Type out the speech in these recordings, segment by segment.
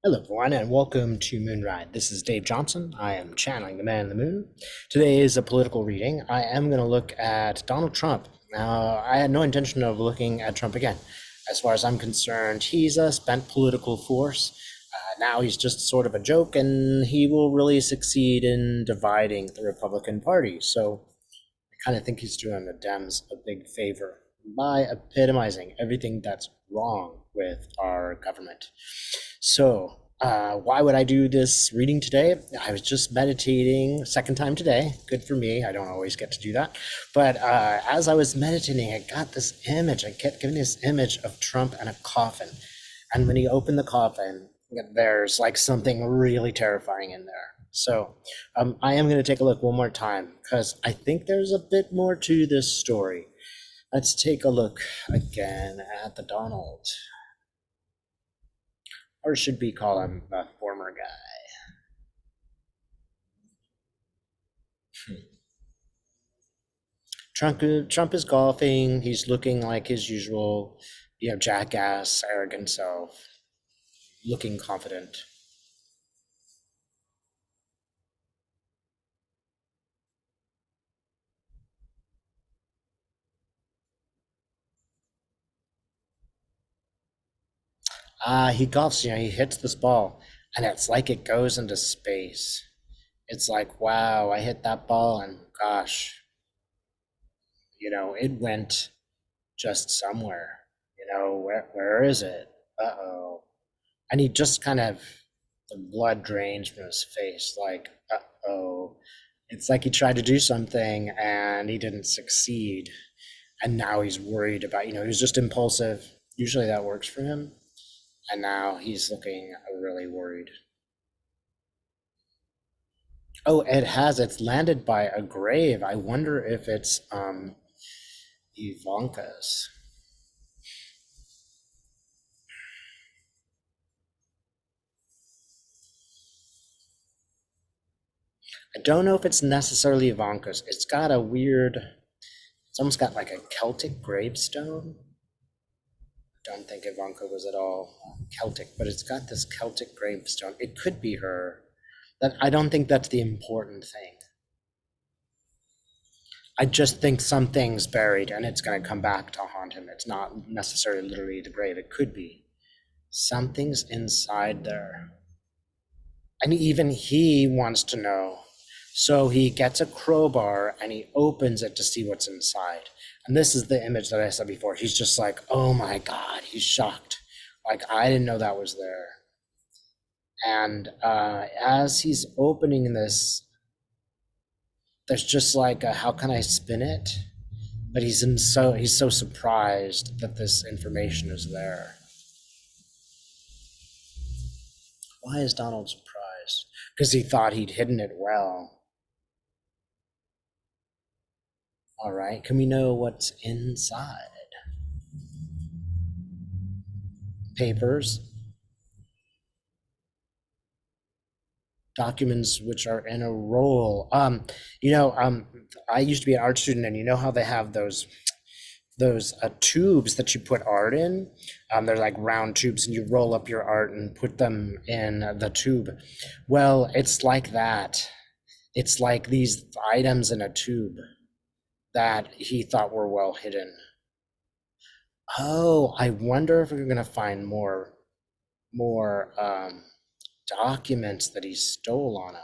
Hello, everyone, and welcome to Moonride. This is Dave Johnson. I am channeling the man in the moon. Today is a political reading. I am going to look at Donald Trump. Now, I had no intention of looking at Trump again. As far as I'm concerned, he's a spent political force. Now he's just sort of a joke, and he will really succeed in dividing the Republican Party. So I kind of think he's doing the Dems a big favor by epitomizing everything that's wrong with our government. So, why would I do this reading today? I was just meditating, second time today. Good for me. I don't always get to do that. But as I was meditating, I got this image. I kept getting this image of Trump and a coffin. And when he opened the coffin, there's like something really terrifying in there. So, I am going to take a look one more time because I think there's a bit more to this story. Let's take a look again at the Donald. Or should we call him a former guy? Trump is golfing. He's looking like his usual, jackass, arrogant self, looking confident. He golfs, he hits this ball, and it's like it goes into space. It's like, wow, I hit that ball, and gosh, it went just somewhere. Where is it? Uh-oh. And he just kind of, the blood drains from his face, like, uh-oh. It's like he tried to do something and he didn't succeed. And now he's worried about, he was just impulsive. Usually that works for him. And now he's looking really worried. Oh, it's landed by a grave. I wonder if it's Ivanka's. I don't know if it's necessarily Ivanka's. It's almost got like a Celtic gravestone. I don't think Ivanka was at all Celtic, but it's got this Celtic gravestone. It could be her. That I don't think that's the important thing. I just think something's buried and it's going to come back to haunt him. It's not necessarily literally the grave. It could be. Something's inside there. And even he wants to know. So he gets a crowbar and he opens it to see what's inside. And this is the image that I said before. He's just like, oh my God, he's shocked. Like, I didn't know that was there. And as he's opening this, there's just like, how can I spin it? But he's so surprised that this information is there. Why is Donald surprised? Because he thought he'd hidden it well. All right, can we know what's inside? Papers, documents which are in a roll. I used to be an art student, and you know how they have those tubes that you put art in. They're like round tubes, and you roll up your art and put them in the tube. Well, it's like that. It's like these items in a tube that he thought were well hidden. Oh, I wonder if we're gonna find more documents that he stole on him.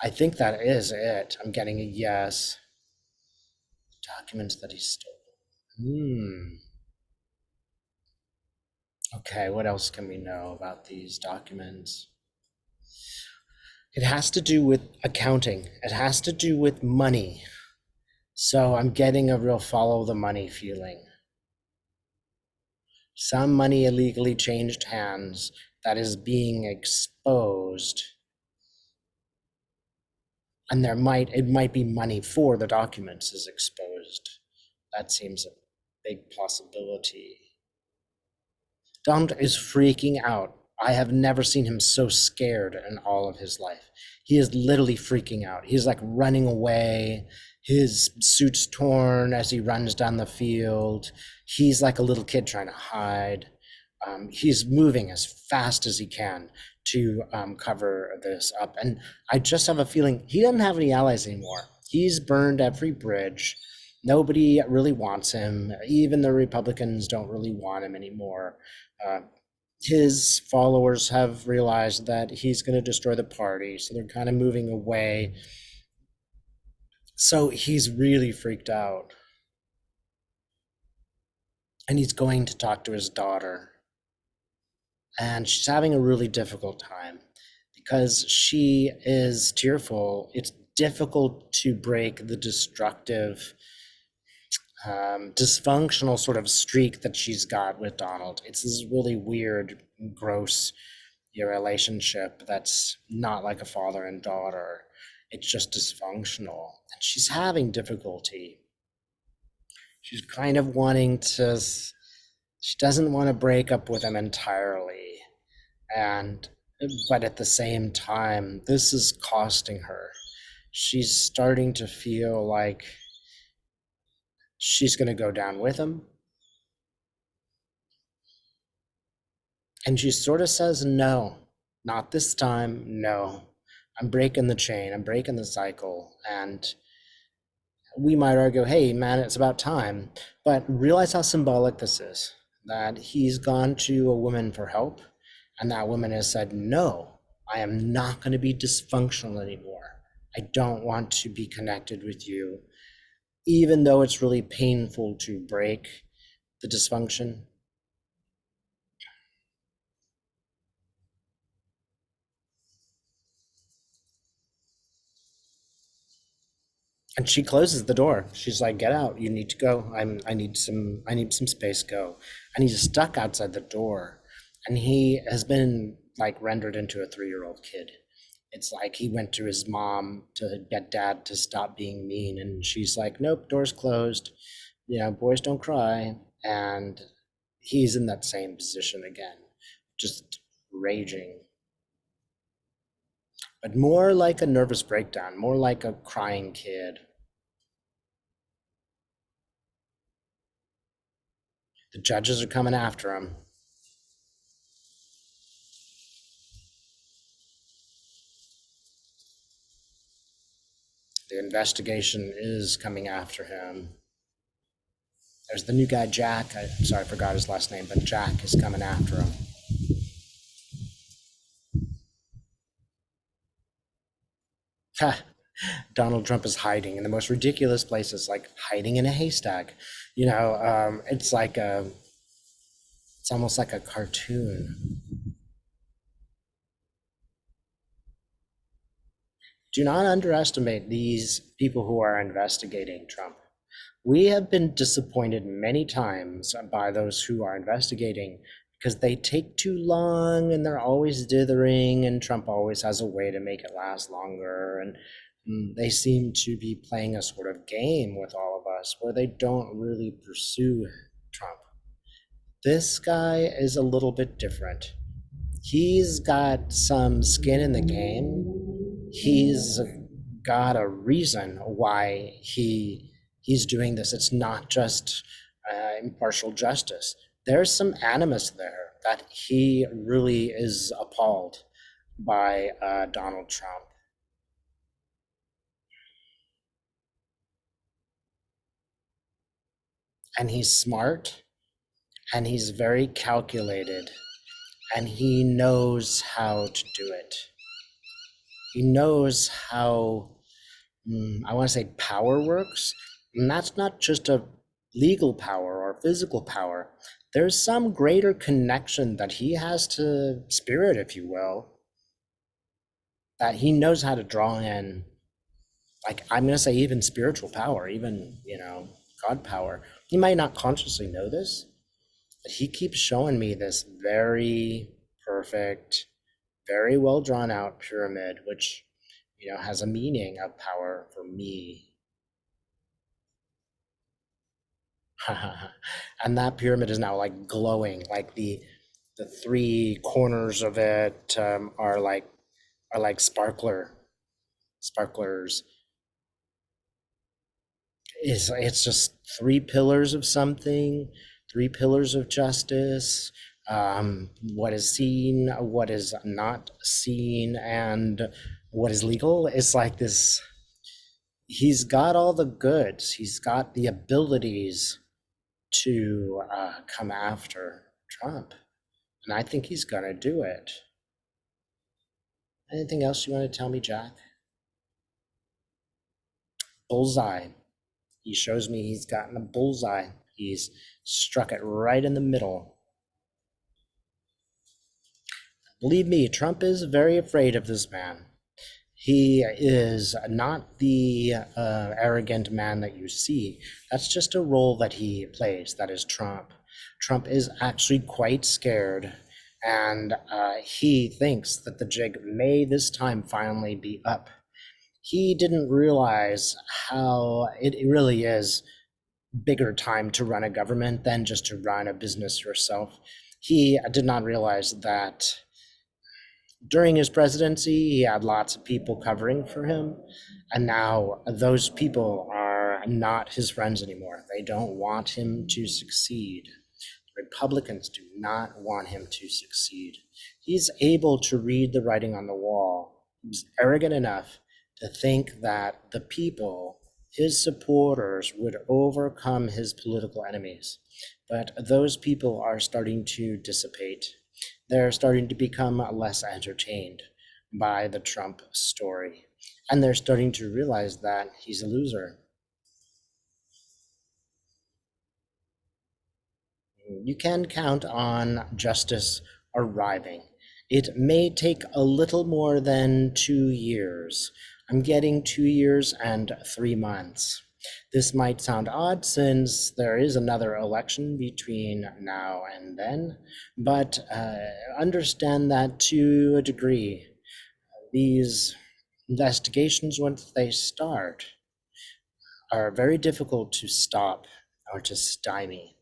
I think that is it. I'm getting a yes. Documents that he stole. Hmm. Okay, what else can we know about these documents? It has to do with accounting. It has to do with money. So I'm getting a real follow the money feeling. Some money illegally changed hands that is being exposed. And it might be money for the documents is exposed. That seems a big possibility. Donald is freaking out. I have never seen him so scared in all of his life. He is literally freaking out. He's like running away. His suit's torn as he runs down the field. He's like a little kid trying to hide. He's moving as fast as he can to cover this up. And I just have a feeling he doesn't have any allies anymore. He's burned every bridge. Nobody really wants him. Even the Republicans don't really want him anymore. Uh, his followers have realized that he's going to destroy the party, so they're kind of moving away. So he's really freaked out. And he's going to talk to his daughter. And she's having a really difficult time because she is tearful. It's difficult to break the destructive, dysfunctional sort of streak that she's got with Donald. It's this really weird, gross relationship that's not like a father and daughter. It's just dysfunctional. And she's having difficulty. She's kind of wanting to, she doesn't want to break up with him entirely. And but at the same time, this is costing her. She's starting to feel like she's going to go down with him. And she sort of says, no, not this time. No, I'm breaking the chain. I'm breaking the cycle. And we might argue, hey, man, it's about time. But realize how symbolic this is, that he's gone to a woman for help. And that woman has said, no, I am not going to be dysfunctional anymore. I don't want to be connected with you, even though it's really painful to break the dysfunction. And she closes the door. She's like, "Get out. You need to go. I need some space. Go." And he's stuck outside the door. And he has been like rendered into a 3-year-old kid. It's like he went to his mom to get dad to stop being mean, and she's like, "Nope, door's closed. Boys don't cry." And he's in that same position again, just raging, but more like a nervous breakdown, more like a crying kid. The judges are coming after him. The investigation is coming after him. There's the new guy, Jack. I'm sorry, I forgot his last name, but Jack is coming after him. Donald Trump is hiding in the most ridiculous places, like hiding in a haystack. It's almost like a cartoon. Do not underestimate these people who are investigating Trump. We have been disappointed many times by those who are investigating because they take too long and they're always dithering, and Trump always has a way to make it last longer. And they seem to be playing a sort of game with all of us where they don't really pursue Trump. This guy is a little bit different. He's got some skin in the game. He's got a reason why he's doing this. It's not just impartial justice. There's some animus there that he really is appalled by Donald Trump. And he's smart and he's very calculated and he knows how to do it. He knows how, I want to say, power works. And that's not just a legal power or physical power. There's some greater connection that he has to spirit, if you will, that he knows how to draw in. Like, I'm going to say even spiritual power, even, God power. He might not consciously know this, but he keeps showing me this very perfect, very well drawn out pyramid, which, has a meaning of power for me. And that pyramid is now like glowing, like the 3 corners of it are like sparklers. It's just 3 pillars of something, 3 pillars of justice, What is seen, what is not seen, and what is legal. It's like this. He's got all the goods. He's got the abilities to come after Trump, and I think he's gonna do it. Anything else you want to tell me, Jack? Bullseye. He shows me he's gotten a bullseye. He's struck it right in the middle. Believe me, Trump is very afraid of this man. He is not the arrogant man that you see. That's just a role that he plays. That is Trump. Trump is actually quite scared, and he thinks that the jig may this time finally be up. He didn't realize how it really is bigger time to run a government than just to run a business yourself. He did not realize that during his presidency, he had lots of people covering for him, and now those people are not his friends anymore. They don't want him to succeed. Republicans do not want him to succeed. He's able to read the writing on the wall. He's arrogant enough to think that the people, his supporters, would overcome his political enemies. But those people are starting to dissipate. They're starting to become less entertained by the Trump story. And they're starting to realize that he's a loser. You can count on justice arriving. It may take a little more than 2 years. I'm getting 2 years and 3 months. This might sound odd since there is another election between now and then, but understand that to a degree. These investigations, once they start, are very difficult to stop or to stymie.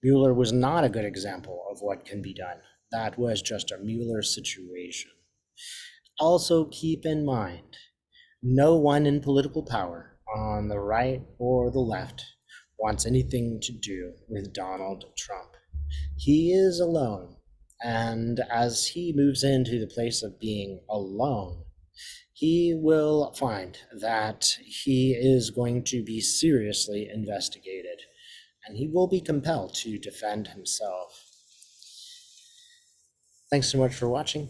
Mueller was not a good example of what can be done. That was just a Mueller situation. Also, keep in mind, no one in political power, on the right or the left, wants anything to do with Donald Trump. He is alone, and as he moves into the place of being alone, he will find that he is going to be seriously investigated, and he will be compelled to defend himself. Thanks so much for watching.